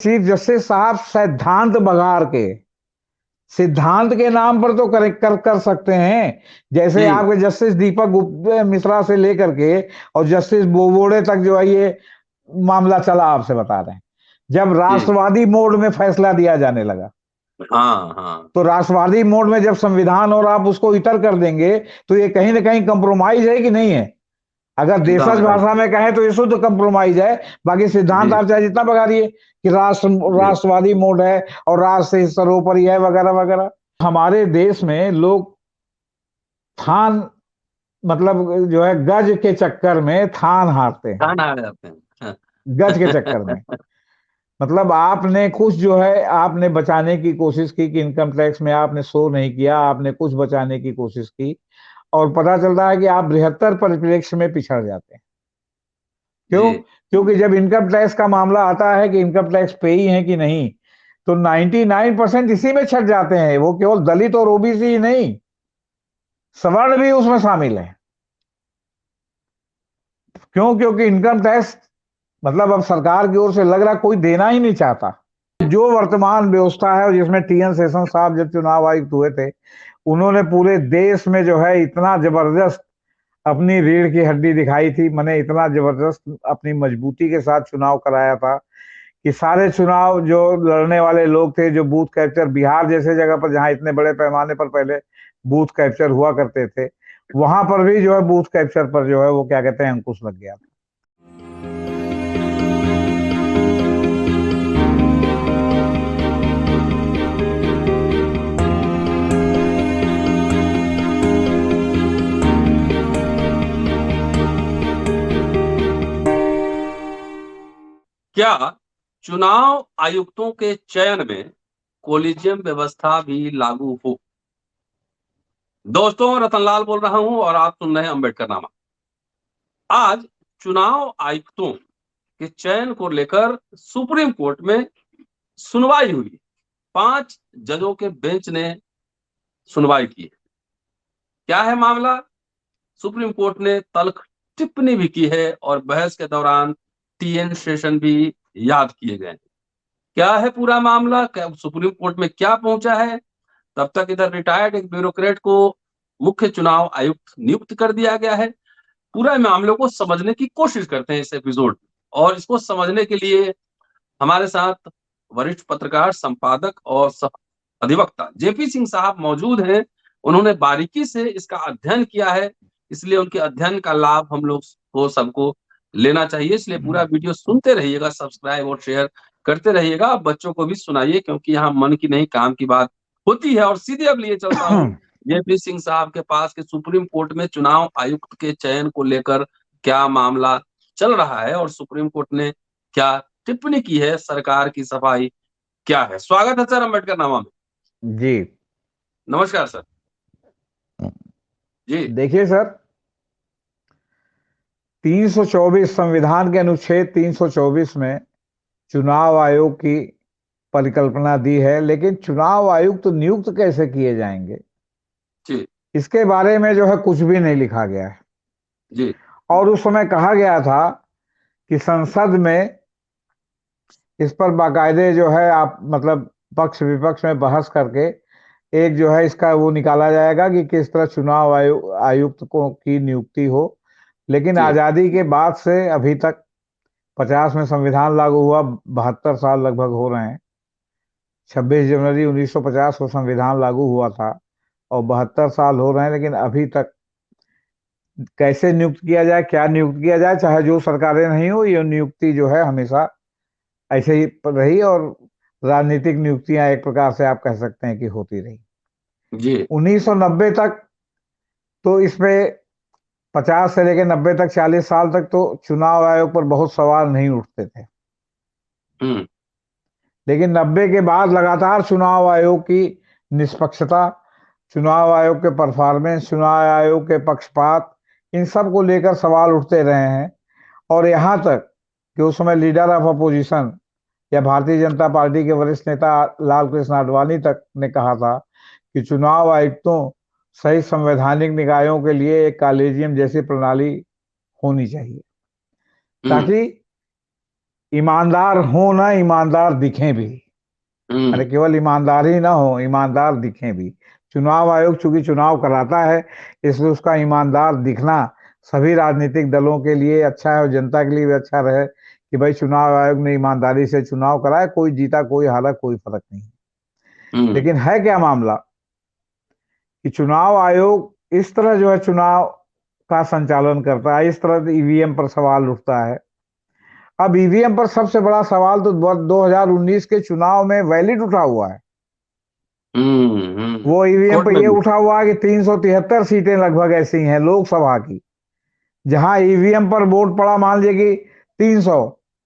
Chief justice साहब सिद्धांत बघार के सिद्धांत के नाम पर तो कर सकते हैं। जैसे जी आपके जस्टिस दीपक मिश्रा से लेकर के और जस्टिस बोबड़े तक जो है ये मामला चला, आपसे बता रहे हैं। जब जी राष्ट्रवादी मोड में फैसला दिया जाने लगा, हाँ हाँ तो राष्ट्रवादी मोड में जब संविधान और आप उसको इतर कर देंगे तो ये कहीं ना कहीं कंप्रोमाइज है कि नहीं है? अगर देशज सिद्धांत भाषा में कहें तो ये शुद्ध कंप्रोमाइज है। बाकी सिद्धांत जी आप चाहे जितना बगाड़िए कि जी राष्ट्रवादी मोड है और राष्ट्र से सर्वोपरि है वगैरह वगैरह। हमारे देश में लोग थान मतलब जो है गज के चक्कर में थान हारते हैं, कहाँ आ जाते हैं। गज के चक्कर में। मतलब आपने कुछ जो है आपने बचाने की कोशिश की कि इनकम टैक्स में आपने शो नहीं किया, आपने कुछ बचाने की कोशिश की, और पता चलता है कि आप बृहत्तर परिप्रेक्ष्य में पिछड़ जाते हैं। क्यों? जी क्योंकि जब इनकम टैक्स का मामला आता है कि इनकम टैक्स पे ही है कि नहीं, तो 99% इसी में छट जाते हैं। वो केवल दलित और ओबीसी ही नहीं, सवर्ण भी उसमें शामिल है। क्यों? क्योंकि इनकम टैक्स मतलब अब सरकार की ओर से लग रहा कोई देना ही नहीं चाहता। जो वर्तमान व्यवस्था है, जिसमें टीएन शेषन साहब जब चुनाव आयुक्त हुए थे, उन्होंने पूरे देश में जो है इतना जबरदस्त अपनी रीढ़ की हड्डी दिखाई थी, मैंने इतना जबरदस्त अपनी मजबूती के साथ चुनाव कराया था कि सारे चुनाव जो लड़ने वाले लोग थे, जो बूथ कैप्चर बिहार जैसे जगह पर जहां इतने बड़े पैमाने पर पहले बूथ कैप्चर हुआ करते थे, वहां पर भी जो है बूथ कैप्चर पर जो है वो क्या कहते हैं अंकुश लग गया था। क्या चुनाव आयुक्तों के चयन में कोलिजियम व्यवस्था भी लागू हो? दोस्तों, रतनलाल बोल रहा हूं और आप सुन रहे हैं अम्बेडकरनामा। आज चुनाव आयुक्तों के चयन को लेकर सुप्रीम कोर्ट में सुनवाई हुई। 5 जजों के बेंच ने सुनवाई की। क्या है मामला? सुप्रीम कोर्ट ने तल्ख टिप्पणी भी की है और बहस के दौरान टीएन शेषन भी याद किए गए। क्या है पूरा मामला? क्या सुप्रीम कोर्ट में क्या पहुंचा है? तब तक इधर रिटायर्ड एक ब्यूरोक्रेट को मुख्य चुनाव आयुक्त नियुक्त कर दिया गया है। पूरा मामले को समझने की कोशिश करते हैं इस एपिसोड में, और इसको समझने के लिए हमारे साथ वरिष्ठ पत्रकार, संपादक और अधिवक्ता जेपी सिंह साहब मौजूद हैं। उन्होंने बारीकी से इसका अध्ययन किया है, इसलिए उनके अध्ययन का लाभ हम लोग को सबको लेना चाहिए। इसलिए पूरा वीडियो सुनते रहिएगा, सब्सक्राइब और शेयर करते रहिएगा। बच्चों को भी सुनाइए, क्योंकि यहाँ मन की नहीं काम की बात होती है। और सीधे अब लिए चलता हूँ जेपी सिंह साहब के पास कि सुप्रीम कोर्ट में चुनाव आयुक्त के चयन को लेकर क्या मामला चल रहा है और सुप्रीम कोर्ट ने क्या टिप्पणी की है, सरकार की सफाई क्या है। स्वागत है सर अम्बेडकरनामा में। जी नमस्कार सर। जी देखिए सर, 324 संविधान के अनुच्छेद 324 में चुनाव आयोग की परिकल्पना दी है, लेकिन चुनाव आयुक्त तो नियुक्त कैसे किए जाएंगे, जी इसके बारे में जो है कुछ भी नहीं लिखा गया है। जी और उस समय कहा गया था कि संसद में इस पर बाकायदे जो है आप मतलब पक्ष विपक्ष में बहस करके एक जो है इसका वो निकाला जाएगा कि किस तरह चुनाव आयुक्त को की नियुक्ति हो। लेकिन जी आजादी के बाद से अभी तक 50 में संविधान लागू हुआ, 72 साल लगभग हो रहे हैं। 26 जनवरी 1950 को संविधान लागू हुआ था और 72 साल हो रहे हैं, लेकिन अभी तक कैसे नियुक्त किया जाए, क्या नियुक्त किया जाए, चाहे जो सरकारें नहीं हो, ये नियुक्ति जो है हमेशा ऐसे ही रही और राजनीतिक नियुक्तियां एक प्रकार से आप कह सकते हैं कि होती रही। जी 1990 तक तो इसमें 50 से लेकर 90 तक 40 साल तक तो चुनाव आयोग पर बहुत सवाल नहीं उठते थे। हम्म लेकिन 90 के बाद लगातार चुनाव आयोग की निष्पक्षता, चुनाव आयोग के परफॉर्मेंस, चुनाव आयोग के पक्षपात, इन सब को लेकर सवाल उठते रहे हैं। और यहाँ तक कि उस समय लीडर ऑफ अपोजिशन या भारतीय जनता पार्टी के वरिष्ठ नेता लाल कृष्ण आडवाणी तक ने कहा था कि चुनाव आयुक्तों सही संवैधानिक निकायों के लिए एक कॉलेजियम जैसी प्रणाली होनी चाहिए, हम्म ताकि ईमानदार हो ना, ईमानदार दिखें भी। अरे केवल ईमानदार ही ना हो, ईमानदार दिखें भी। चुनाव आयोग चूंकि चुनाव कराता है, इसलिए उसका ईमानदार दिखना सभी राजनीतिक दलों के लिए अच्छा है और जनता के लिए भी अच्छा रहे कि भाई चुनाव आयोग ने ईमानदारी से चुनाव कराया, कोई जीता कोई हारा कोई फर्क नहीं। लेकिन है क्या मामला कि चुनाव आयोग इस तरह जो है चुनाव का संचालन करता है, इस तरह ईवीएम पर सवाल उठता है। अब ईवीएम पर सबसे बड़ा सवाल तो 2019 के चुनाव में वैलिड उठा हुआ है। वो ईवीएम पे ये उठा हुआ है कि 373 सीटें लगभग ऐसी हैं लोकसभा की, जहां ईवीएम पर वोट पड़ा मान लीजिए कि 300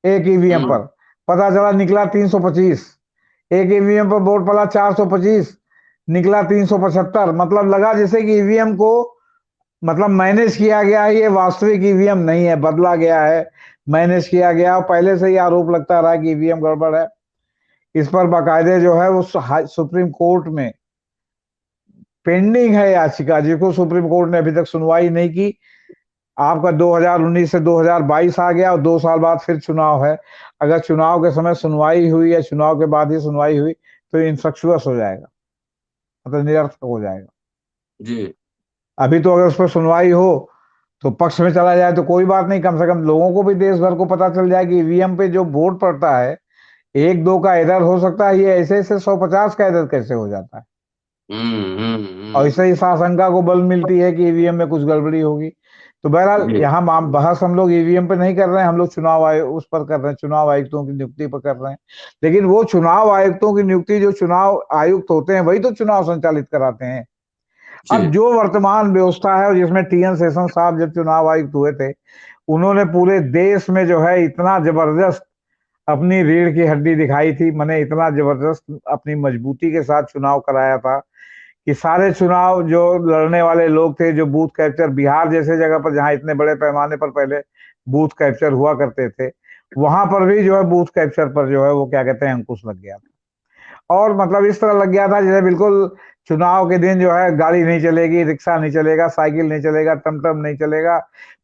एक ईवीएम पर, पता चला निकला 325। एक ईवीएम पर वोट पड़ा 425, निकला 375। मतलब लगा जैसे कि ईवीएम को मतलब मैनेज किया गया है, ये वास्तविक ईवीएम नहीं है, बदला गया है, मैनेज किया गया। पहले से ही आरोप लगता रहा कि ईवीएम गड़बड़ है। इस पर बाकायदे जो है वो सुप्रीम कोर्ट में पेंडिंग है याचिका, जिसको सुप्रीम कोर्ट ने अभी तक सुनवाई नहीं की। आपका 2019 से 2022 आ गया और 2 साल बाद फिर चुनाव है। अगर चुनाव के समय सुनवाई हुई या चुनाव के बाद ही सुनवाई हुई तो इनफ्रक्चुअस हो जाएगा, मतलब निरर्थक हो जाएगा जी। अभी तो अगर उस पर सुनवाई हो तो पक्ष में चला जाए तो कोई बात नहीं, कम से कम लोगों को भी देश भर को पता चल जाए कि ईवीएम पे जो वोट पड़ता है 1-2 का एरर हो सकता है, ये ऐसे ऐसे 150 का एरर कैसे हो जाता है। और इससे ही आशंका को बल मिलती है कि ईवीएम में कुछ गड़बड़ी होगी। तो बहरहाल यहाँ बहस हम लोग ईवीएम पे नहीं कर रहे हैं, हम लोग चुनाव आयोग उस पर कर रहे हैं, चुनाव आयुक्तों की नियुक्ति पर कर रहे हैं। लेकिन वो चुनाव आयुक्तों की नियुक्ति जो चुनाव आयुक्त होते हैं वही तो चुनाव संचालित कराते हैं। अब जो वर्तमान व्यवस्था है जिसमें टीएन शेषन साहब जब चुनाव आयुक्त हुए थे, उन्होंने पूरे देश में जो है इतना जबरदस्त अपनी रीढ़ की हड्डी दिखाई थी, मैंने इतना जबरदस्त अपनी मजबूती के साथ चुनाव कराया था कि सारे चुनाव जो लड़ने वाले लोग थे, जो बूथ कैप्चर बिहार जैसे जगह पर जहां इतने बड़े पैमाने पर पहले बूथ कैप्चर हुआ करते थे, वहां पर भी जो है बूथ कैप्चर पर जो है वो क्या कहते हैं अंकुश लग गया था। और मतलब इस तरह लग गया था जैसे बिल्कुल चुनाव के दिन जो है गाड़ी नहीं चलेगी, रिक्शा नहीं चलेगा, साइकिल नहीं चलेगा, टमटम नहीं चलेगा,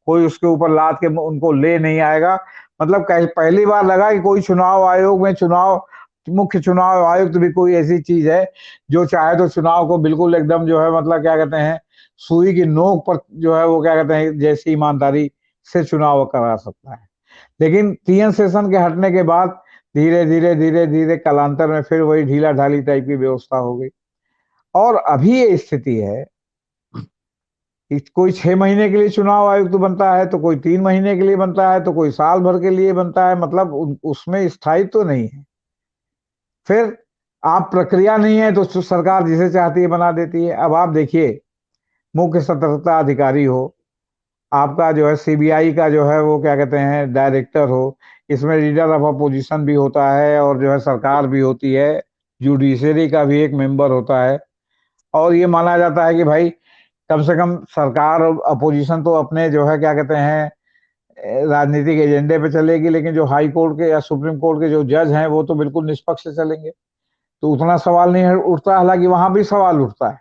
कोई उसके ऊपर लाद के उनको ले नहीं आएगा। मतलब पहली बार लगा कि कोई चुनाव आयोग में मुख्य चुनाव आयुक्त भी कोई ऐसी चीज है जो चाहे तो चुनाव को बिल्कुल एकदम जो है मतलब क्या कहते हैं सुई की नोक पर जो है वो क्या कहते हैं जैसी ईमानदारी से चुनाव करा सकता है। लेकिन टीएन शेषन के हटने के बाद धीरे धीरे धीरे धीरे कालांतर में फिर वही ढीला ढाली टाइप की व्यवस्था हो गई। और अभी ये स्थिति है कि कोई 6 महीने के लिए चुनाव आयुक्त बनता है, तो कोई 3 महीने के लिए बनता है, तो कोई साल भर के लिए बनता है, मतलब उसमें स्थायित्व तो नहीं है। फिर आप प्रक्रिया नहीं है तो सरकार जिसे चाहती है बना देती है। अब आप देखिए, मुख्य सतर्कता अधिकारी हो, आपका जो है सीबीआई का जो है वो क्या कहते हैं डायरेक्टर हो, इसमें लीडर ऑफ अपोजिशन भी होता है और जो है सरकार भी होती है, जुडिशरी का भी एक मेंबर होता है। और ये माना जाता है कि भाई कम से कम सरकार और अपोजिशन तो अपने जो है क्या कहते हैं राजनीतिक एजेंडे पे चलेगी, लेकिन जो हाई कोर्ट के या सुप्रीम कोर्ट के जो जज हैं वो तो बिल्कुल निष्पक्ष से चलेंगे, तो उतना सवाल नहीं उठता। हालांकि वहां भी सवाल उठता है।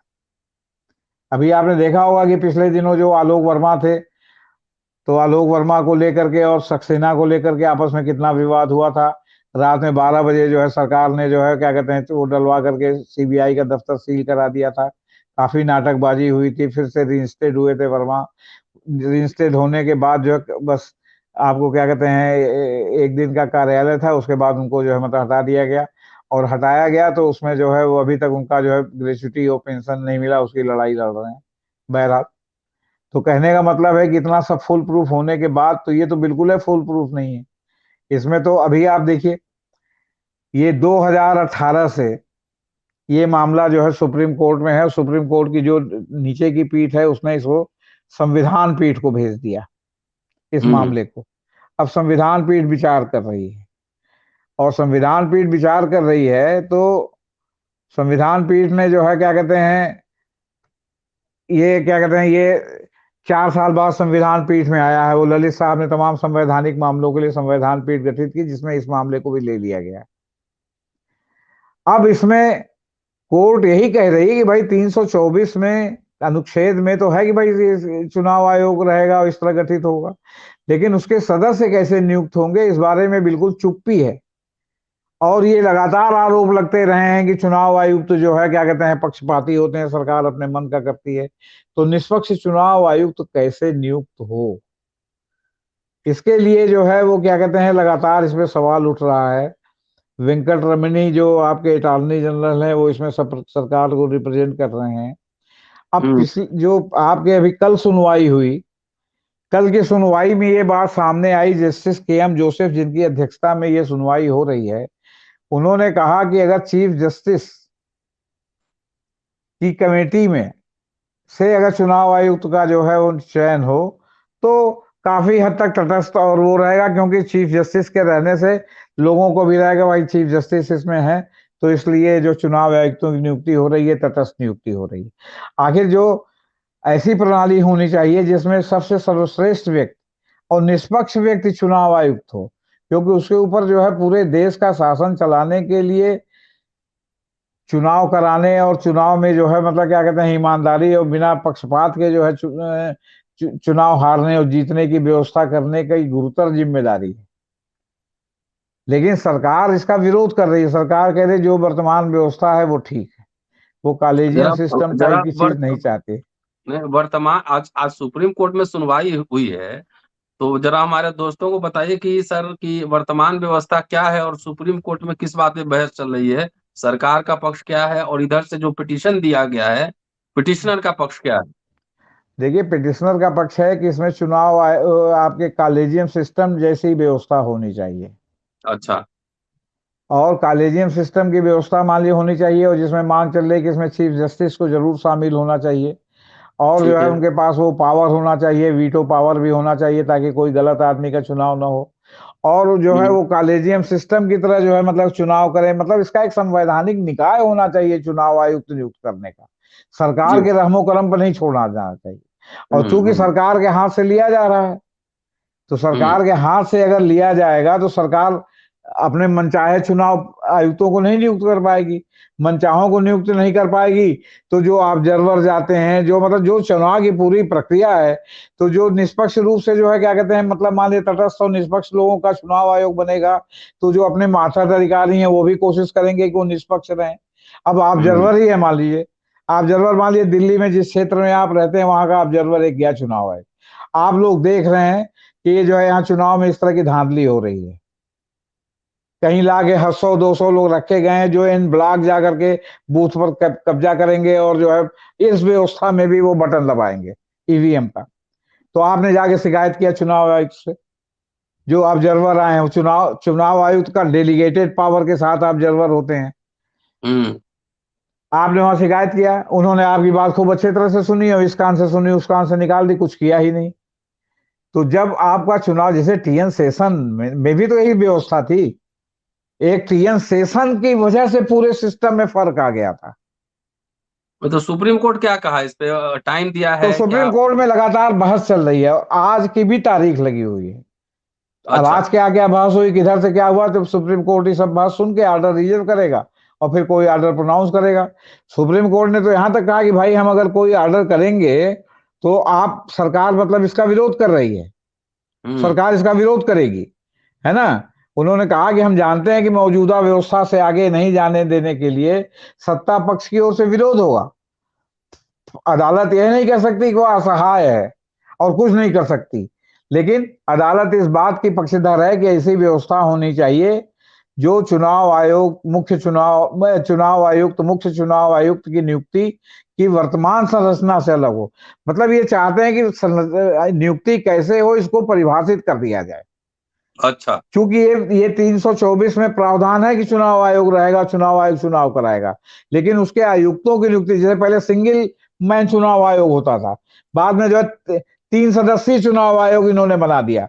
अभी आपने देखा होगा कि पिछले दिनों जो आलोक वर्मा थे, तो आलोक वर्मा को लेकर के और सक्सेना को लेकर के आपस में कितना विवाद हुआ था। रात में 12 बजे जो है सरकार ने जो है क्या कहते हैं वो डलवा करके सीबीआई का दफ्तर सील करा दिया था। काफी नाटकबाजी हुई थी, फिर से रिइंस्टेड हुए थे वर्मा। रिइंस्टेड होने के बाद जो है बस आपको क्या कहते हैं एक दिन का कार्यालय था, उसके बाद उनको जो है मतलब हटा दिया गया। और हटाया गया तो उसमें जो है वो अभी तक उनका जो है ग्रेच्युटी और पेंशन नहीं मिला, उसकी लड़ाई लड़ रहे हैं। बहरहाल, तो कहने का मतलब है कि इतना सब फुल प्रूफ होने के बाद तो ये तो बिल्कुल है फुल प्रूफ नहीं है। इसमें तो अभी आप देखिए, ये 2018 से ये मामला जो है सुप्रीम कोर्ट में है। सुप्रीम कोर्ट की जो नीचे की पीठ है उसने इसको संविधान पीठ को भेज दिया इस मामले को। अब संविधान पीठ विचार कर रही है, और संविधान पीठ विचार कर रही है तो संविधान पीठ ने जो है क्या कहते हैं ये क्या कहते हैं ये 4 साल बाद संविधान पीठ में आया है। वो ललित साहब ने तमाम संवैधानिक मामलों के लिए संविधान पीठ गठित की, जिसमें इस मामले को भी ले लिया गया। अब इसमें कोर्ट यही कह रही है कि भाई 324 में अनुच्छेद में तो है कि भाई चुनाव आयोग रहेगा और इस तरह गठित होगा, लेकिन उसके सदस्य कैसे नियुक्त होंगे इस बारे में बिल्कुल चुप्पी है। और ये लगातार आरोप लगते रहे हैं कि चुनाव आयुक्त जो है क्या कहते हैं पक्षपाती होते हैं, सरकार अपने मन का करती है। तो निष्पक्ष चुनाव आयुक्त कैसे नियुक्त हो, इसके लिए जो है वो क्या कहते हैं लगातार इसमें सवाल उठ रहा है। वेंकट रमनी जो आपके अटॉर्नी जनरल हैं वो इसमें सरकार को रिप्रेजेंट कर रहे हैं। अब पिछली जो आपके अभी कल सुनवाई हुई, कल की सुनवाई में ये बात सामने आई, जस्टिस के एम जोसेफ जिनकी अध्यक्षता में ये सुनवाई हो रही है, उन्होंने कहा कि अगर चीफ जस्टिस की कमेटी में से अगर चुनाव आयुक्त का जो है वो चयन हो तो काफी हद तक तटस्थ और वो रहेगा, क्योंकि चीफ जस्टिस के रहने से लोगों को भी रहेगा भाई चीफ जस्टिस इसमें है, तो इसलिए जो चुनाव आयुक्तों की नियुक्ति हो रही है तटस्थ नियुक्ति हो रही है। आखिर जो ऐसी प्रणाली होनी चाहिए जिसमें सबसे सर्वश्रेष्ठ व्यक्ति और निष्पक्ष व्यक्ति चुनाव आयुक्त हो, क्योंकि उसके ऊपर जो है पूरे देश का शासन चलाने के लिए चुनाव कराने और चुनाव में जो है मतलब क्या कहते हैं ईमानदारी और बिना पक्षपात के जो है चुनाव हारने और जीतने की व्यवस्था करने की गुरुतर जिम्मेदारी है। लेकिन सरकार इसका विरोध कर रही है। सरकार कह रही है जो वर्तमान व्यवस्था है वो ठीक है, वो कॉलेजियम सिस्टम टाइप की चीज नहीं चाहते। वर्तमान आज सुप्रीम कोर्ट में सुनवाई हुई है, तो जरा हमारे दोस्तों को बताइए कि सर की वर्तमान व्यवस्था क्या है और सुप्रीम कोर्ट में किस बात पे बहस चल रही है, सरकार का पक्ष क्या है और इधर से जो पिटीशन दिया गया है पिटिशनर का पक्ष क्या है। देखिए, पिटिशनर का पक्ष है कि इसमें चुनाव आपके कॉलेजियम सिस्टम जैसी व्यवस्था होनी चाहिए। अच्छा। और कॉलेजियम सिस्टम की व्यवस्था मान ली होनी चाहिए, और जिसमें मांग चल रही है कि इसमें चीफ जस्टिस को जरूर शामिल होना चाहिए, और जो है उनके पास वो पावर होना चाहिए, वीटो पावर भी होना चाहिए, ताकि कोई गलत आदमी का चुनाव ना हो। और जो है वो कॉलेजियम सिस्टम की तरह जो है मतलब चुनाव करें, मतलब इसका एक संवैधानिक निकाय होना चाहिए चुनाव आयुक्त नियुक्त करने का, सरकार के रहमो करम पर नहीं छोड़ना जाना चाहिए। और चूंकि सरकार के हाथ से लिया जा रहा है, तो सरकार के हाथ से अगर लिया जाएगा तो सरकार अपने मनचाहे चुनाव आयुक्तों को नहीं नियुक्त कर पाएगी, मनचाहों को नियुक्त नहीं कर पाएगी। तो जो ऑब्जर्वर जाते हैं, जो मतलब जो चुनाव की पूरी प्रक्रिया है, तो जो निष्पक्ष रूप से जो है क्या कहते हैं मतलब मान लीजिए तटस्थ और निष्पक्ष लोगों का चुनाव आयोग बनेगा, तो जो अपने मातहत अधिकारी हैं वो भी कोशिश करेंगे कि वो निष्पक्ष रहें। अब ऑब्जर्वर ही है, मान लीजिए ऑब्जर्वर, मान लीजिए दिल्ली में जिस क्षेत्र में आप रहते हैं वहां का ऑब्जर्वर एक गया चुनाव आयोग, आप लोग देख रहे हैं कि ये जो है यहाँ चुनाव में इस तरह की धांधली हो रही है, कहीं लाके 100-200 लोग रखे गए हैं जो इन ब्लॉक जाकर के बूथ पर कब्जा करेंगे, और जो है इस व्यवस्था में भी वो बटन दबाएंगे ईवीएम का। तो आपने जाके शिकायत किया चुनाव आयुक्त से, जो ऑब्जर्वर आए हैं, चुनाव आयुक्त का डेलीगेटेड पावर के साथ ऑब्जर्वर होते हैं। आपने वहां शिकायत किया, उन्होंने आपकी बात खूब अच्छी तरह से सुनी, और इस कान से सुनी उस कान से निकाल दी, कुछ किया ही नहीं। तो जब आपका चुनाव, जैसे टीएन सेशन में भी तो यही व्यवस्था थी, एक टीएन सेशन की वजह से पूरे सिस्टम में फर्क आ गया था। तो सुप्रीम कोर्ट क्या कहा इस पे, टाइम दिया है? तो सुप्रीम कोर्ट में लगातार बहस चल रही है, आज की भी तारीख लगी हुई है। अब आज क्या क्या बहस हुई, किधर से क्या हुआ, तो सुप्रीम कोर्ट ही सब बात सुन के ऑर्डर रिजर्व करेगा और फिर कोई ऑर्डर प्रोनाउंस करेगा। सुप्रीम कोर्ट ने तो यहां तक कहा कि भाई हम अगर कोई ऑर्डर करेंगे तो आप, सरकार मतलब इसका विरोध कर रही है, सरकार इसका विरोध करेगी, है ना। उन्होंने कहा कि हम जानते हैं कि मौजूदा व्यवस्था से आगे नहीं जाने देने के लिए सत्ता पक्ष की ओर से विरोध होगा। अदालत यह नहीं कह सकती कि वो असहाय है और कुछ नहीं कर सकती, लेकिन अदालत इस बात की पक्षधर है कि ऐसी व्यवस्था होनी चाहिए जो चुनाव आयोग चुनाव आयुक्त मुख्य चुनाव आयुक्त की नियुक्ति की वर्तमान संरचना से अलग हो। मतलब ये चाहते हैं कि नियुक्ति कैसे हो इसको परिभाषित कर दिया जाए। अच्छा। क्योंकि ये 324 में प्रावधान है कि चुनाव आयोग रहेगा, चुनाव आयोग चुनाव कराएगा, लेकिन उसके आयुक्तों की नियुक्ति, जैसे पहले सिंगल मैन चुनाव आयोग होता था, बाद में जो है 3 सदस्यीय चुनाव आयोग इन्होंने बना दिया,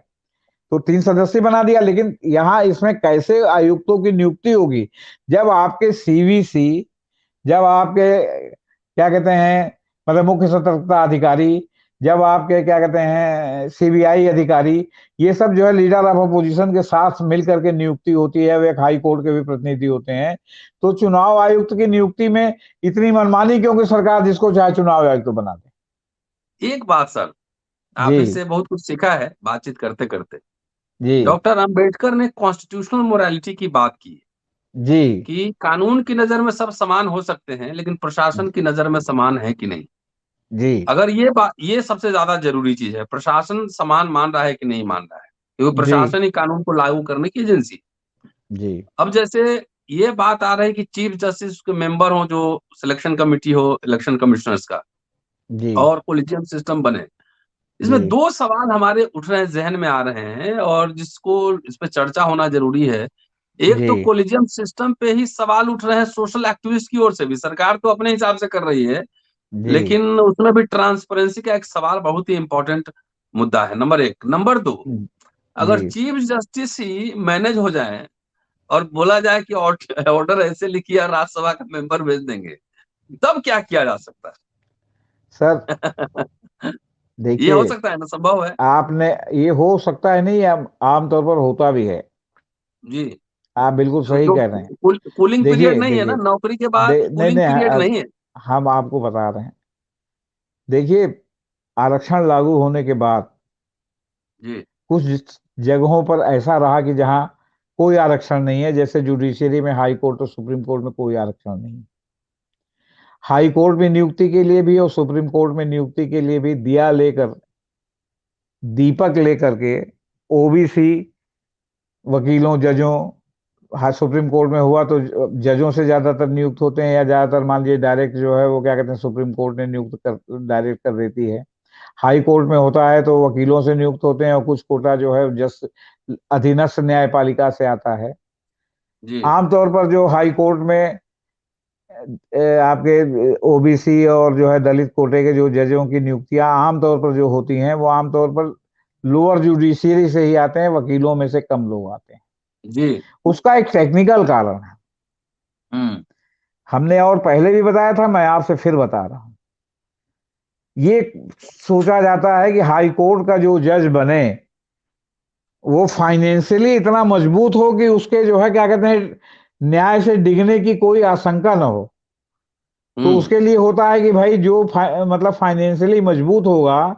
तो 3 सदस्य बना दिया। लेकिन यहां इसमें कैसे आयुक्तों की नियुक्ति होगी, जब आपके सीवीसी, जब आपके क्या कहते हैं मतलब मुख्य सतर्कता अधिकारी, जब आपके क्या कहते हैं सीबीआई अधिकारी, ये सब जो है लीडर ऑफ अपोजिशन के साथ मिलकर के नियुक्ति होती है, वे एक हाई कोर्ट के भी प्रतिनिधि होते हैं। तो चुनाव आयुक्त की नियुक्ति में इतनी मनमानी क्यों कि सरकार जिसको चाहे चुनाव आयुक्त तो बना दे। एक बात सर, आप जी इससे बहुत कुछ सीखा है बातचीत करते करते। जी डॉक्टर अंबेडकर ने कॉन्स्टिट्यूशनल मोरालिटी की बात की जी कि कानून की नजर में सब समान हो सकते हैं, लेकिन प्रशासन की नजर में समान है कि नहीं। जी अगर ये बात, ये सबसे ज्यादा जरूरी चीज है, प्रशासन समान मान रहा है कि नहीं मान रहा है, क्योंकि जी प्रशासन ही कानून को लागू करने की एजेंसी। जी अब जैसे ये बात आ रही है कि चीफ जस्टिस के मेंबर हो, जो सिलेक्शन कमिटी हो इलेक्शन कमिश्नर्स का, जी और कोलिजियम सिस्टम बने, जी इसमें दो सवाल हमारे उठ रहे हैं, जहन में आ रहे हैं, और जिसको इस पे चर्चा होना जरूरी है। एक जी तो कोलिजियम सिस्टम पे ही सवाल उठ रहे हैं सोशल एक्टिविस्ट की ओर से भी, सरकार तो अपने हिसाब से कर रही है, जी लेकिन उसमें भी ट्रांसपेरेंसी का एक सवाल बहुत ही इंपॉर्टेंट मुद्दा है, नंबर एक। नंबर दो, अगर जी चीफ जस्टिस ही मैनेज हो जाए और बोला जाए कि ऑर्डर ऐसे लिखिए और राज्यसभा का मेंबर भेज देंगे, तब क्या किया जा सकता सर है? ये हो देखिए, सकता है ना, संभव है? आपने, ये हो सकता है नहीं, आमतौर पर होता भी है। जी। आप बिल्कुल तो सही जो कह रहे हैं। कूलिंग पीरियड देखिए नहीं है ना, देखिए नौकरी के बाद नहीं कूलिंग नहीं, पीरियड नहीं है। हम आपको बता रहे हैं। देखिए, आरक्षण लागू होने के बाद जी कुछ जगहों पर ऐसा रहा कि जहां कोई आरक्षण नहीं है, जैसे जुडिशरी में, हाई कोर्ट और सुप्रीम कोर्ट में कोई आरक्षण नहीं। हाई कोर्ट में नियुक्ति के लिए भी और सुप्रीम कोर्ट में नियुक्ति के लिए भी दिया लेकर, दीपक लेकर के ओबीसी वकीलों, जजों, हाँ सुप्रीम कोर्ट में हुआ तो जजों से ज्यादातर नियुक्त होते हैं, या ज्यादातर मान लीजिए डायरेक्ट जो है वो क्या कहते हैं सुप्रीम कोर्ट ने नियुक्त कर, डायरेक्ट कर देती है। हाई कोर्ट में होता है तो वकीलों से नियुक्त होते हैं, और कुछ कोटा जो है जस्ट अधीनस्थ न्यायपालिका से आता है। जी आमतौर पर जो हाई कोर्ट में आपके ओबीसी और जो है दलित कोटे के जो जजों की नियुक्तियां आमतौर पर जो होती हैं, वो आमतौर पर लोअर जुडिशियरी से ही आते हैं, वकीलों में से कम लोग आते हैं। जी। उसका एक टेक्निकल कारण है, हम्म। हमने और पहले भी बताया था, मैं आपसे फिर बता रहा हूं। ये सोचा जाता है कि हाई कोर्ट का जो जज बने वो फाइनेंशियली इतना मजबूत हो कि उसके जो है क्या कहते हैं न्याय से डिगने की कोई आशंका न हो। तो हम्म। उसके लिए होता है कि भाई जो मतलब फाइनेंशियली मजबूत होगा,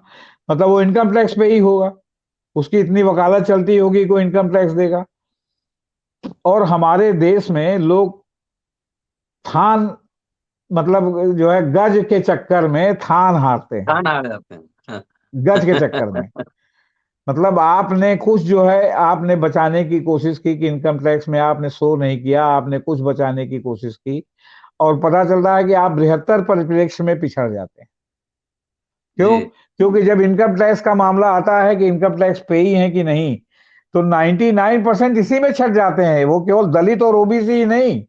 मतलब वो इनकम टैक्स पे ही होगा, उसकी इतनी वकालत चलती होगी, कोई इनकम टैक्स देगा। और हमारे देश में लोग थान, मतलब जो है गज के चक्कर में थान हारते हैं, कहाँ आ जाते हैं? हाँ। गज के चक्कर में। मतलब आपने कुछ जो है आपने बचाने की कोशिश की कि इनकम टैक्स में आपने शो नहीं किया, आपने कुछ बचाने की कोशिश की, और पता चलता है कि आप बृहत्तर परिप्रेक्ष्य में पिछड़ जाते हैं। क्यों? जी क्योंकि जब इनकम टैक्स का मामला आता है कि इनकम टैक्स पे ही है कि नहीं, तो 99% इसी में छट जाते हैं। वो केवल दलित और ओबीसी ही नहीं,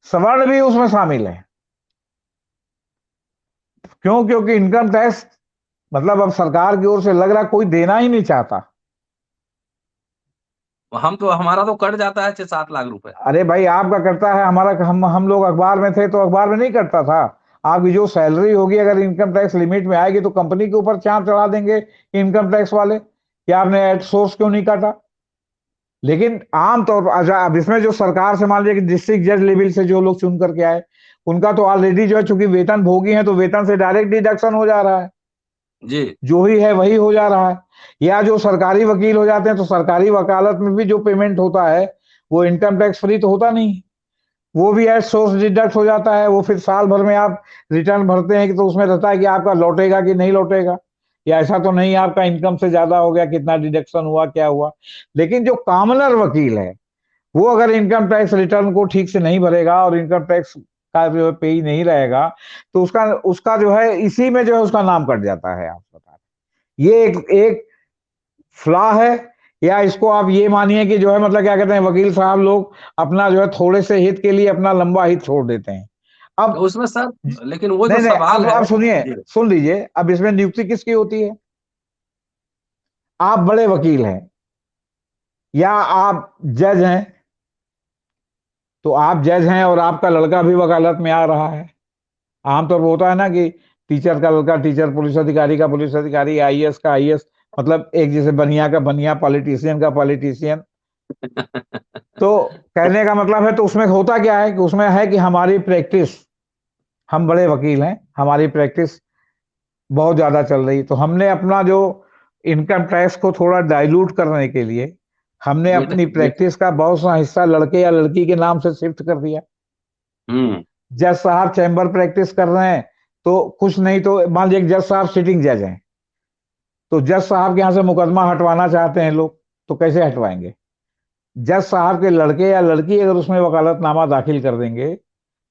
सवर्ण भी उसमें शामिल है। क्यों? क्योंकि इनकम टैक्स, मतलब अब सरकार की ओर से लग रहा कोई देना ही नहीं चाहता। हम तो, हमारा तो कट जाता है 6-7 लाख रुपए। अरे भाई, आपका करता है, हमारा, हम लोग अखबार में थे तो अखबार में नहीं करता था। आपकी जो सैलरी होगी अगर इनकम टैक्स लिमिट में आएगी तो कंपनी के ऊपर चाप चढ़ा देंगे इनकम टैक्स वाले कि आपने एट सोर्स क्यों नहीं काटा। लेकिन आमतौर पर अच्छा, अब इसमें जो सरकार से मान लीजिए कि डिस्ट्रिक्ट जज लेवल से जो लोग चुन करके आए, उनका तो ऑलरेडी जो है चूंकि वेतन भोगी है तो वेतन से डायरेक्ट डिडक्शन हो जा रहा है, जी जो ही है वही हो जा रहा है। या जो सरकारी वकील हो जाते हैं तो सरकारी वकालत में भी जो पेमेंट होता है वो इनकम टैक्स फ्री तो होता नहीं, वो भी एट सोर्स डिडक्ट हो जाता है। वो फिर साल भर में आप रिटर्न भरते हैं कि तो उसमें रहता है कि आपका लौटेगा कि नहीं लौटेगा, या ऐसा तो नहीं आपका इनकम से ज्यादा हो गया, कितना डिडक्शन हुआ, क्या हुआ। लेकिन जो कॉमनर वकील है वो अगर इनकम टैक्स रिटर्न को ठीक से नहीं भरेगा और इनकम टैक्स का जो है पे ही नहीं रहेगा, तो उसका उसका जो है इसी में जो है उसका नाम कट जाता है। आप बता रहे, ये एक फ्लॉ है। या इसको आप ये मानिए कि जो है मतलब क्या कहते हैं वकील साहब लोग अपना जो है थोड़े से हित के लिए अपना लंबा हित छोड़ देते हैं। तो अब उसमें सर, लेकिन वो जो नहीं नहीं, सवाल है। अब सुनिए, जी सुन लीजिए, अब इसमें नियुक्ति किसकी होती है? आप बड़े वकील हैं या आप जज हैं, तो आप जज हैं और आपका लड़का भी वकालत में आ रहा है। आमतौर पर होता है ना कि टीचर का लड़का टीचर, पुलिस अधिकारी का पुलिस अधिकारी, आईएएस का आईएएस, मतलब एक जैसे बनिया का बनिया, पॉलिटिशियन का पॉलिटिशियन। तो कहने का मतलब है, तो उसमें होता क्या है कि उसमें है कि हमारी प्रैक्टिस, हम बड़े वकील हैं, हमारी प्रैक्टिस बहुत ज्यादा चल रही, तो हमने अपना जो इनकम टैक्स को थोड़ा डाइल्यूट करने के लिए हमने बेटा अपनी प्रैक्टिस का बहुत सा हिस्सा लड़के या लड़की के नाम से शिफ्ट कर दिया। जज साहब चैम्बर प्रैक्टिस कर रहे हैं, तो कुछ नहीं तो मान लीजिए जज साहब सिटिंग जज हैं, तो जज साहब के यहाँ से मुकदमा हटवाना चाहते हैं लोग, तो कैसे हटवाएंगे? जज साहब के लड़के या लड़की अगर उसमें वकालतनामा दाखिल कर देंगे,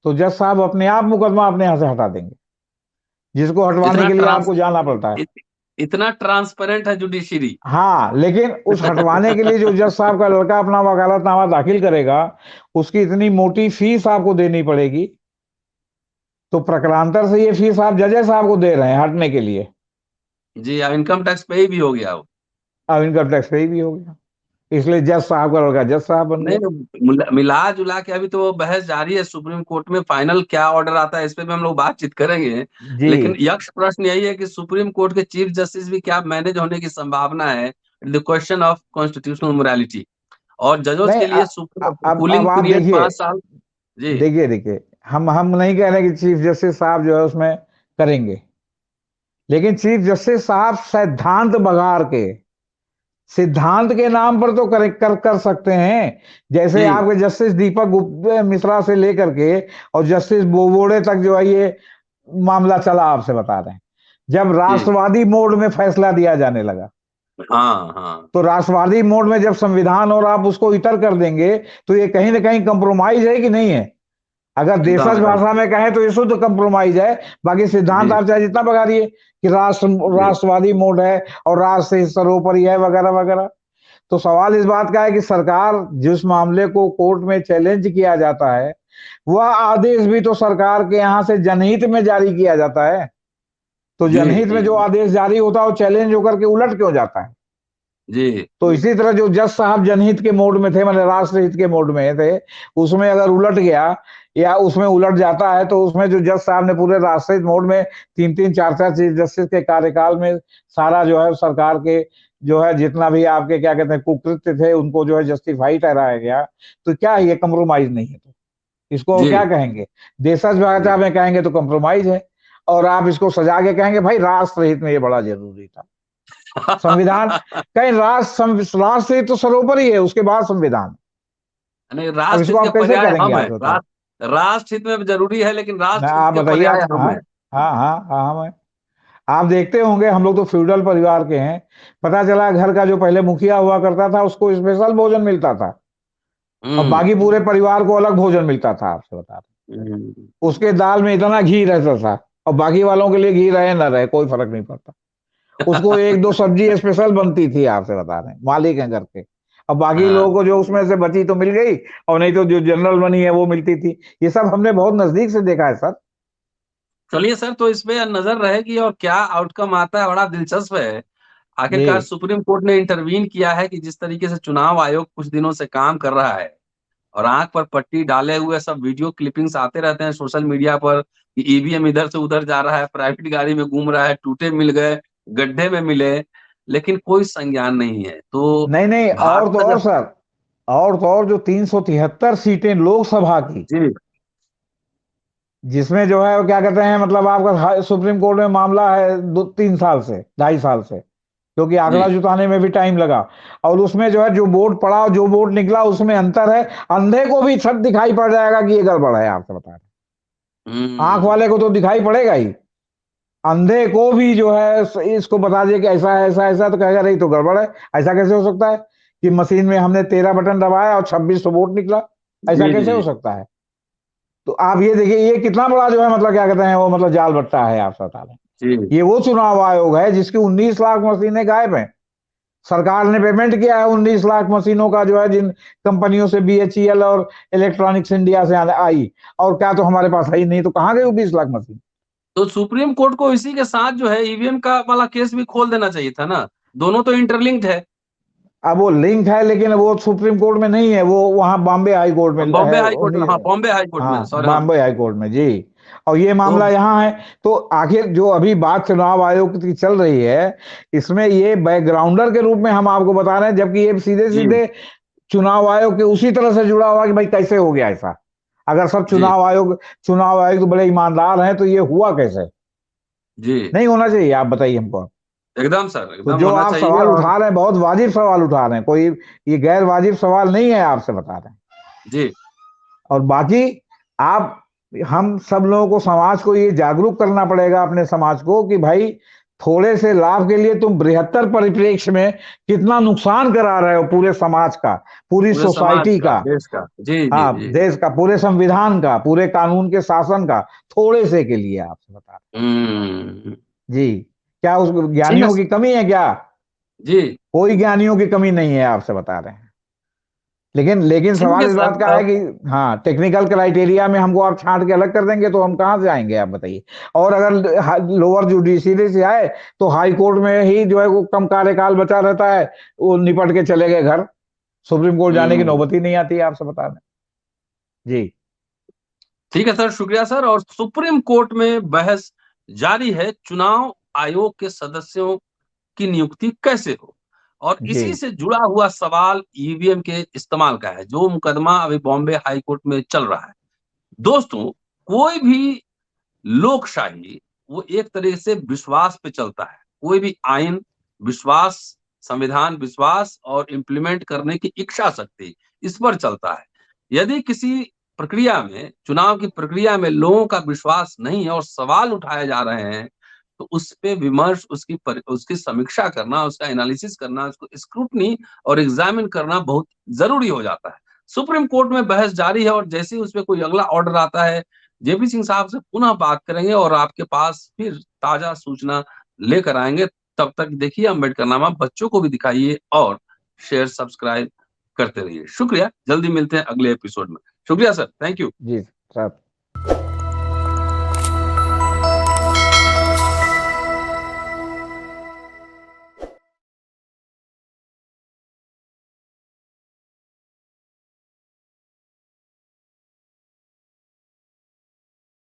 तो जज साहब अपने आप मुकदमा अपने यहाँ से हटा देंगे, जिसको हटवाने इतना के लिए ट्रांस आपको जाना पड़ता है। इतना ट्रांसपेरेंट है जुडिशरी। हाँ, लेकिन उस हटवाने के लिए जो जज साहब का लड़का अपना वकालतनामा दाखिल करेगा, उसकी इतनी मोटी फीस आपको देनी पड़ेगी, तो प्रकरणांतर से ये फीस आप जज साहब को दे रहे हैं हटने के लिए। जी, अब इनकम टैक्स पे भी हो गया वो। अब इनकम टैक्स पे भी हो गया, इसलिए जज साहब का लड़का जज साहब बन नहीं गया। तो मिला जुला के अभी तो वो बहस जारी है सुप्रीम कोर्ट में, फाइनल क्या ऑर्डर आता है इस पे भी हम लोग बातचीत करेंगे। जी। लेकिन यक्ष प्रश्न यही है कि सुप्रीम कोर्ट के चीफ जस्टिस भी क्या मैनेज होने की संभावना है, the question of constitutional morality. और जजों नहीं, के लिए अब कूलिंग आप पीरियड देखिए, 5 साल। जी देखिए हम नहीं कह रहे कि चीफ जस्टिस साहब जो है उसमें करेंगे, लेकिन चीफ जस्टिस साहब सिद्धांत बघार के, सिद्धांत के नाम पर तो कर सकते हैं। जैसे जी आपके जस्टिस दीपक मिश्रा से लेकर के और जस्टिस बोबड़े तक जो है ये मामला चला, आपसे बता रहे हैं, जब जी राष्ट्रवादी मोड में फैसला दिया जाने लगा, हाँ हाँ तो राष्ट्रवादी मोड में जब संविधान और आप उसको इतर कर देंगे, तो ये कहीं ना कहीं कंप्रोमाइज है कि नहीं है? अगर एकदम देशज एकदम। भाषा में कहें तो ये शुद्ध कंप्रोमाइज है। बाकी सिद्धांत जी आप चाहे जितना बघारिए कि जी राष्ट्रवादी मोड है और राष्ट्र से सर्वोपरि है वगैरह वगैरह। तो सवाल इस बात का है कि सरकार जिस मामले को कोर्ट में चैलेंज किया जाता है, वह आदेश भी तो सरकार के यहां से जनहित में जारी किया जाता है। तो जी जनहित में जी जो आदेश जारी होता है वो चैलेंज होकर के उलट क्यों जाता है? जी तो इसी तरह जो जज साहब जनहित के मोड में थे, मतलब राष्ट्रहित के मोड में थे, उसमें अगर उलट गया या उसमें उलट जाता है, तो उसमें जो जज साहब ने पूरे राष्ट्रहित मोड में 3-3 4-4 चीफ जस्टिस के कार्यकाल में सारा जो है सरकार के जो है जितना भी आपके क्या कहते हैं कुकृत्य थे, उनको जो है जस्टिफाई ठहराया गया, तो क्या ये कंप्रोमाइज नहीं है? तो इसको जी क्या कहेंगे? देशज भाषा में कहेंगे तो कंप्रोमाइज है, और आप इसको सजा के कहेंगे भाई राष्ट्रहित में ये बड़ा जरूरी था। संविधान कहीं राष्ट्रहित तो सर्वोपरि है, उसके बाद संविधान। नहीं, अब राष्ट्र इसको हित के आप कैसे पर्याय करेंगे? हम है। आप बताओ, राष्ट्र हित में जरूरी है, लेकिन ना राष्ट्र हित आप के बताइए पर्याय आप। हम हाँ है। हाँ हाँ हाँ हाँ, मैं आप देखते होंगे, हम लोग तो फ्यूडल परिवार के हैं, पता चला घर का जो पहले मुखिया हुआ करता था उसको स्पेशल भोजन मिलता था, और हम्म बाकी पूरे परिवार को अलग भोजन मिलता था। आपसे बता रहे, हम्म। उसके दाल में इतना घी रहता था, और बाकी वालों के लिए घी रहे ना रहे कोई फर्क नहीं पड़ता। उसको एक दो सब्जी स्पेशल बनती थी, आपसे बता रहे हैं, मालिक हैं घर के। अब बाकी हाँ, लोगों को जो उसमें से बची तो मिल गई, और नहीं तो जो जनरल बनी है वो मिलती थी। ये सब हमने बहुत नजदीक से देखा है सर। चलिए सर, तो इस पे नजर रहेगी और क्या आउटकम आता है, बड़ा दिलचस्प है। जी आखिरकार सुप्रीम कोर्ट ने इंटरवीन किया है कि जिस तरीके से चुनाव आयोग कुछ दिनों से काम कर रहा है, और आंख पर पट्टी डाले हुए सब वीडियो क्लिपिंग्स आते रहते हैं सोशल मीडिया पर कि ईवीएम इधर से उधर जा रहा है, प्राइवेट गाड़ी में घूम रहा है, टूटे मिल गए, गड्ढे में मिले, लेकिन कोई संज्ञान नहीं है। तो नहीं नहीं, और तो भाजपा और जब। सर, और तो और जो 373 सीटें लोकसभा की, जी जिसमें जो है वो क्या कहते हैं, मतलब आपका सुप्रीम कोर्ट में मामला है 2-3 साल से, 2.5 साल से, क्योंकि आंकड़ा जी जुटाने में भी टाइम लगा, और उसमें जो है जो वोट पड़ा और जो वोट निकला उसमें अंतर है। अंधे को भी छत दिखाई पड़ जाएगा कि ये गड़बड़ है, आपसे बता रहे हैं। आंख हम्म। वाले को तो दिखाई पड़ेगा ही, अंधे को भी जो है इसको बता दिए कि ऐसा है ऐसा ऐसा, तो कहेगा नहीं तो गड़बड़ है। ऐसा कैसे हो सकता है कि मशीन में हमने 13 बटन दबाया और 26 तो वोट निकला? ऐसा जी कैसे हो जी सकता है? तो आप ये देखिए ये कितना बड़ा जो है मतलब क्या कहते हैं वो मतलब जाल बट्टा है, आप बता रहे हैं। जी ये वो चुनाव आयोग है जिसकी 19 लाख मशीनें गायब हैं। सरकार ने पेमेंट किया है 19 लाख मशीनों का, जो है जिन कंपनियों से बीएचईएल और इलेक्ट्रॉनिक्स इंडिया से आई, और क्या तो हमारे पास है ही नहीं, तो कहां गई वो 20 लाख मशीन? तो सुप्रीम कोर्ट को इसी के साथ जो है ईवीएम का वाला केस भी खोल देना चाहिए था ना। दोनों तो इंटरलिंक्ड है। अब वो लिंक है, लेकिन वो सुप्रीम कोर्ट में नहीं है, वो वहां बॉम्बे हाई कोर्ट में बॉम्बे है। हाई कोर्ट में, हाँ बॉम्बे हाई कोर्ट में, हाँ, सॉरी हाँ। बॉम्बे हाई कोर्ट में जी। और ये मामला तो यहाँ है, तो आखिर जो अभी बात चुनाव आयोग की चल रही है, इसमें ये बैकग्राउंडर के रूप में हम आपको बता रहे हैं, जबकि ये सीधे जी सीधे चुनाव आयोग के उसी तरह से जुड़ा हुआ कि भाई कैसे हो गया ऐसा। अगर सब जी चुनाव आयोग तो बड़े ईमानदार हैं, तो ये हुआ कैसे? जी नहीं होना चाहिए, आप बताइए हमको। एकदम सर, तो एकदम जो होना आप चाहिए। सवाल और उठा रहे हैं, बहुत वाजिब सवाल उठा रहे हैं, कोई ये गैर वाजिब सवाल नहीं है, आपसे बता रहे हैं। जी और बाकी आप हम सब लोगों को, समाज को ये जागरूक करना पड़ेगा, अपने समाज को, कि भाई थोड़े से लाभ के लिए तुम बृहत्तर परिप्रेक्ष्य में कितना नुकसान करा रहे हो पूरे समाज का, पूरी पूरे समाज सोसाइटी का, का, देश का। जी जी हाँ जी। देश का, पूरे संविधान का, पूरे कानून के शासन का, थोड़े से के लिए आपसे बता रहे हम्म। हैं। जी, क्या उस ठीक है ज्ञानियों की कमी है क्या? जी। कोई ज्ञानियों की कमी नहीं है, आपसे बता रहे हैं। लेकिन लेकिन ठीक सवाल है इस बात का सर। है कि हाँ, टेक्निकल क्राइटेरिया में हमको आप छांट के अलग कर देंगे तो हम कहाँ से आएंगे, आप बताइए। और अगर लोअर जुडिशरी से आए तो हाई कोर्ट में ही जो है वो कम कार्यकाल बचा रहता है, वो निपट के चले गए घर, सुप्रीम कोर्ट जाने की हम्म। नौबत ही नहीं आती है, आपसे बता दें। जी ठीक है सर, शुक्रिया सर। और सुप्रीम कोर्ट में बहस जारी है, चुनाव आयोग के सदस्यों की नियुक्ति कैसे हो। और जी इसी से जुड़ा हुआ सवाल ईवीएम के इस्तेमाल का है, जो मुकदमा अभी बॉम्बे हाई कोर्ट में चल रहा है। दोस्तों, कोई भी लोकशाही वो एक तरीके से विश्वास पे चलता है। कोई भी आइन विश्वास, संविधान विश्वास और इम्प्लीमेंट करने की इच्छा शक्ति, इस पर चलता है। यदि किसी प्रक्रिया में, चुनाव की प्रक्रिया में लोगों का विश्वास नहीं है और सवाल उठाए जा रहे हैं, तो उस पे विमर्श, उसकी समीक्षा करना, उसका एनालिसिस करना, उसको स्क्रूटनी और एग्जामिन करना बहुत जरूरी हो जाता है। सुप्रीम कोर्ट में बहस जारी है और जैसे ही उसमें कोई अगला ऑर्डर आता है, जेपी सिंह साहब से पुनः बात करेंगे और आपके पास फिर ताजा सूचना लेकर आएंगे। तब तक देखिए अम्बेडकरनामा, बच्चों को भी दिखाइए और शेयर सब्सक्राइब करते रहिए। शुक्रिया, जल्दी मिलते हैं अगले एपिसोड में। शुक्रिया सर, थैंक यू। जी सर।